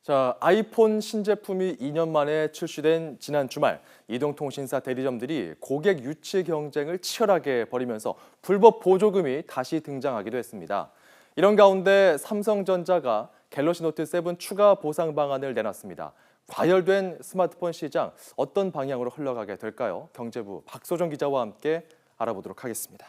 자, 아이폰 신제품이 2년 만에 출시된 지난 주말, 이동통신사 대리점들이 고객 유치 경쟁을 치열하게 벌이면서 불법 보조금이 다시 등장하기도 했습니다. 이런 가운데 삼성전자가 갤럭시 노트 7 추가 보상 방안을 내놨습니다. 과열된 스마트폰 시장, 어떤 방향으로 흘러가게 될까요? 경제부 박소정 기자와 함께 알아보도록 하겠습니다.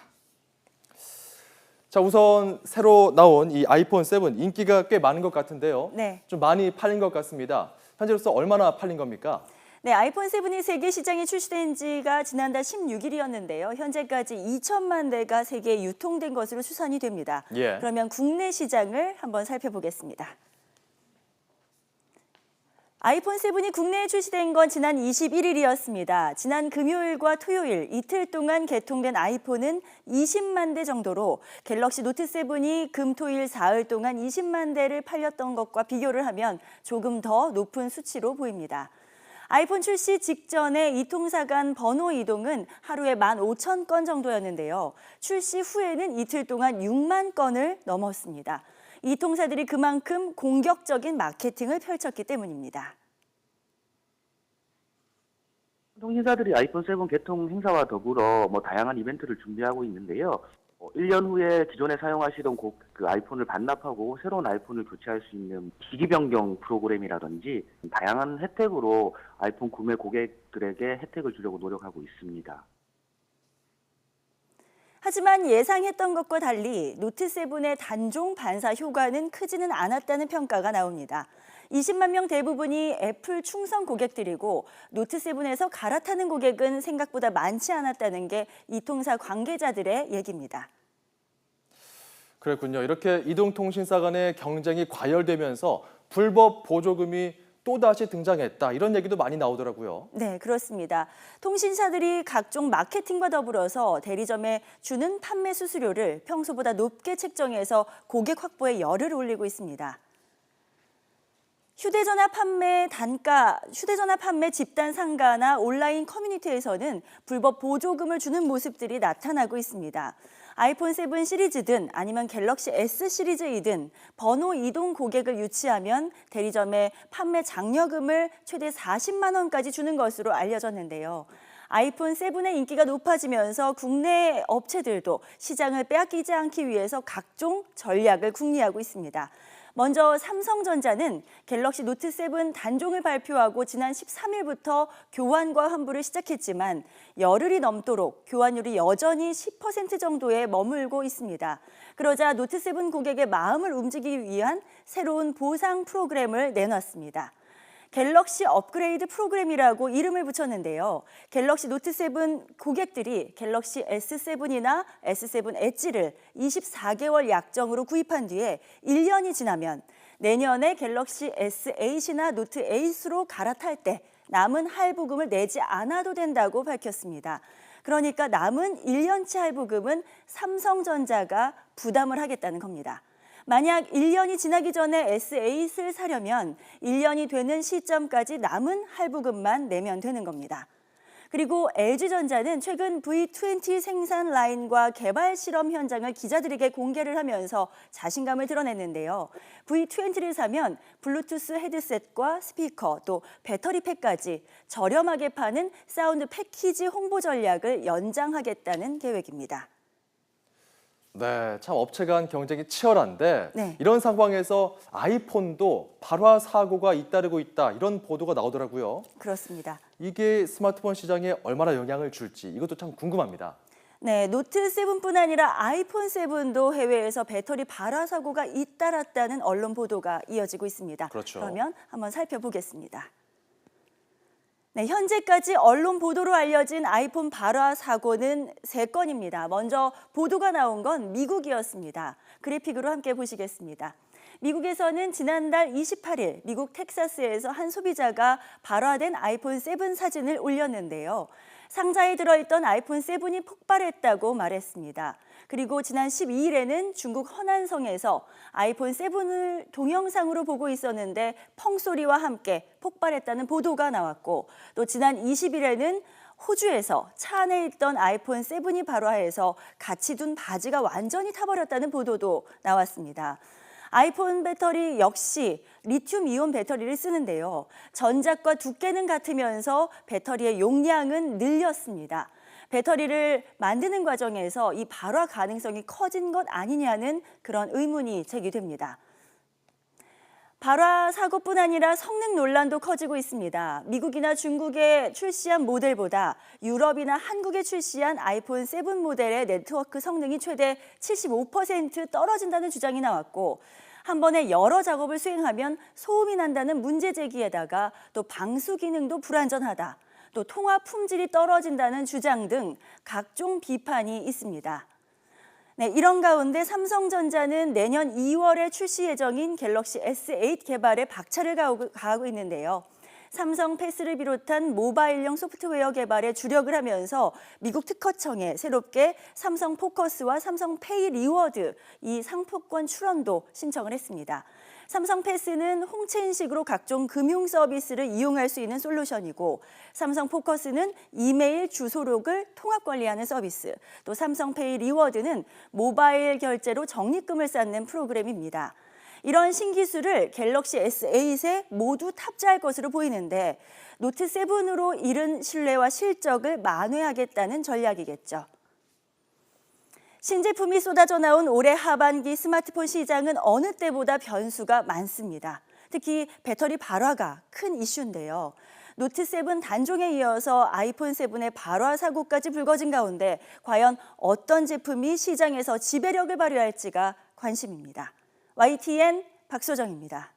자, 우선 새로 나온 이 아이폰 7 인기가 꽤 많은 것 같은데요. 네. 좀 많이 팔린 것 같습니다. 현재로서 얼마나 팔린 겁니까? 네, 아이폰 7이 세계 시장에 출시된 지가 지난달 16일이었는데요. 현재까지 2천만 대가 세계에 유통된 것으로 추산이 됩니다. 예. 그러면 국내 시장을 한번 살펴보겠습니다. 아이폰 7이 국내에 출시된 건 지난 21일이었습니다. 지난 금요일과 토요일 이틀 동안 개통된 아이폰은 20만 대 정도로 갤럭시 노트 7이 금, 토일, 사흘 동안 20만 대를 팔렸던 것과 비교를 하면 조금 더 높은 수치로 보입니다. 아이폰 출시 직전에 이 통사 간 번호 이동은 하루에 15,000건 정도였는데요. 출시 후에는 이틀 동안 6만 건을 넘었습니다. 이 통사들이 그만큼 공격적인 마케팅을 펼쳤기 때문입니다. 통신사들이 아이폰 7 개통 행사와 더불어 다양한 이벤트를 준비하고 있는데요. 1년 후에 기존에 사용하시던 그 아이폰을 반납하고 새로운 아이폰을 교체할 수 있는 기기 변경 프로그램이라든지 다양한 혜택으로 아이폰 구매 고객들에게 혜택을 주려고 노력하고 있습니다. 하지만 예상했던 것과 달리 노트 7의 단종 반사 효과는 크지는 않았다는 평가가 나옵니다. 20만 명 대부분이 애플 충성 고객들이고 노트 7에서 갈아타는 고객은 생각보다 많지 않았다는 게 이 통사 관계자들의 얘기입니다. 그렇군요. 이렇게 이동통신사 간의 경쟁이 과열되면서 불법 보조금이 또다시 등장했다. 이런 얘기도 많이 나오더라고요. 네, 그렇습니다. 통신사들이 각종 마케팅과 더불어서 대리점에 주는 판매 수수료를 평소보다 높게 책정해서 고객 확보에 열을 올리고 있습니다. 휴대전화 판매 집단 상가나 온라인 커뮤니티에서는 불법 보조금을 주는 모습들이 나타나고 있습니다. 아이폰 7 시리즈든 아니면 갤럭시 S 시리즈이든 번호 이동 고객을 유치하면 대리점에 판매 장려금을 최대 40만 원까지 주는 것으로 알려졌는데요. 아이폰 7의 인기가 높아지면서 국내 업체들도 시장을 빼앗기지 않기 위해서 각종 전략을 궁리하고 있습니다. 먼저 삼성전자는 갤럭시 노트 7 단종을 발표하고 지난 13일부터 교환과 환불을 시작했지만 열흘이 넘도록 교환율이 여전히 10% 정도에 머물고 있습니다. 그러자 노트 7 고객의 마음을 움직이기 위한 새로운 보상 프로그램을 내놨습니다. 갤럭시 업그레이드 프로그램이라고 이름을 붙였는데요. 갤럭시 노트 7 고객들이 갤럭시 S7이나 S7 엣지를 24개월 약정으로 구입한 뒤에 1년이 지나면 내년에 갤럭시 S8이나 노트 8으로 갈아탈 때 남은 할부금을 내지 않아도 된다고 밝혔습니다. 그러니까 남은 1년치 할부금은 삼성전자가 부담을 하겠다는 겁니다. 만약 1년이 지나기 전에 S8을 사려면 1년이 되는 시점까지 남은 할부금만 내면 되는 겁니다. 그리고 LG전자는 최근 V20 생산 라인과 개발 실험 현장을 기자들에게 공개를 하면서 자신감을 드러냈는데요. V20를 사면 블루투스 헤드셋과 스피커 또 배터리팩까지 저렴하게 파는 사운드 패키지 홍보 전략을 연장하겠다는 계획입니다. 네, 참 업체 간 경쟁이 치열한데 네. 이런 상황에서 아이폰도 발화 사고가 잇따르고 있다. 이런 보도가 나오더라고요. 그렇습니다. 이게 스마트폰 시장에 얼마나 영향을 줄지 이것도 참 궁금합니다. 네, 노트 7뿐 아니라 아이폰 7도 해외에서 배터리 발화 사고가 잇따랐다는 언론 보도가 이어지고 있습니다. 그렇죠. 그러면 한번 살펴보겠습니다. 네, 현재까지 언론 보도로 알려진 아이폰 발화 사고는 3건입니다. 먼저 보도가 나온 건 미국이었습니다. 그래픽으로 함께 보시겠습니다. 미국에서는 지난달 28일 미국 텍사스에서 한 소비자가 발화된 아이폰 7 사진을 올렸는데요. 상자에 들어있던 아이폰 7이 폭발했다고 말했습니다. 그리고 지난 12일에는 중국 허난성에서 아이폰 7을 동영상으로 보고 있었는데 펑소리와 함께 폭발했다는 보도가 나왔고 또 지난 20일에는 호주에서 차 안에 있던 아이폰 7이 발화해서 같이 둔 바지가 완전히 타버렸다는 보도도 나왔습니다. 아이폰 배터리 역시 리튬이온 배터리를 쓰는데요. 전작과 두께는 같으면서 배터리의 용량은 늘렸습니다. 배터리를 만드는 과정에서 이 발화 가능성이 커진 것 아니냐는 그런 의문이 제기됩니다. 발화 사고뿐 아니라 성능 논란도 커지고 있습니다. 미국이나 중국에 출시한 모델보다 유럽이나 한국에 출시한 아이폰 7 모델의 네트워크 성능이 최대 75% 떨어진다는 주장이 나왔고, 한 번에 여러 작업을 수행하면 소음이 난다는 문제 제기에다가 또 방수 기능도 불안전하다, 또 통화 품질이 떨어진다는 주장 등 각종 비판이 있습니다. 네, 이런 가운데 삼성전자는 내년 2월에 출시 예정인 갤럭시 S8 개발에 박차를 가하고 있는데요. 삼성 패스를 비롯한 모바일용 소프트웨어 개발에 주력을 하면서 미국 특허청에 새롭게 삼성 포커스와 삼성 페이 리워드 이 상품권 출원도 신청을 했습니다. 삼성 패스는 홍채 인식으로 각종 금융 서비스를 이용할 수 있는 솔루션이고, 삼성 포커스는 이메일 주소록을 통합 관리하는 서비스, 또 삼성 페이 리워드는 모바일 결제로 적립금을 쌓는 프로그램입니다. 이런 신기술을 갤럭시 S8에 모두 탑재할 것으로 보이는데, 노트 7으로 잃은 신뢰와 실적을 만회하겠다는 전략이겠죠. 신제품이 쏟아져 나온 올해 하반기 스마트폰 시장은 어느 때보다 변수가 많습니다. 특히 배터리 발화가 큰 이슈인데요. 노트 7 단종에 이어서 아이폰 7의 발화 사고까지 불거진 가운데 과연 어떤 제품이 시장에서 지배력을 발휘할지가 관심입니다. YTN 박소정입니다.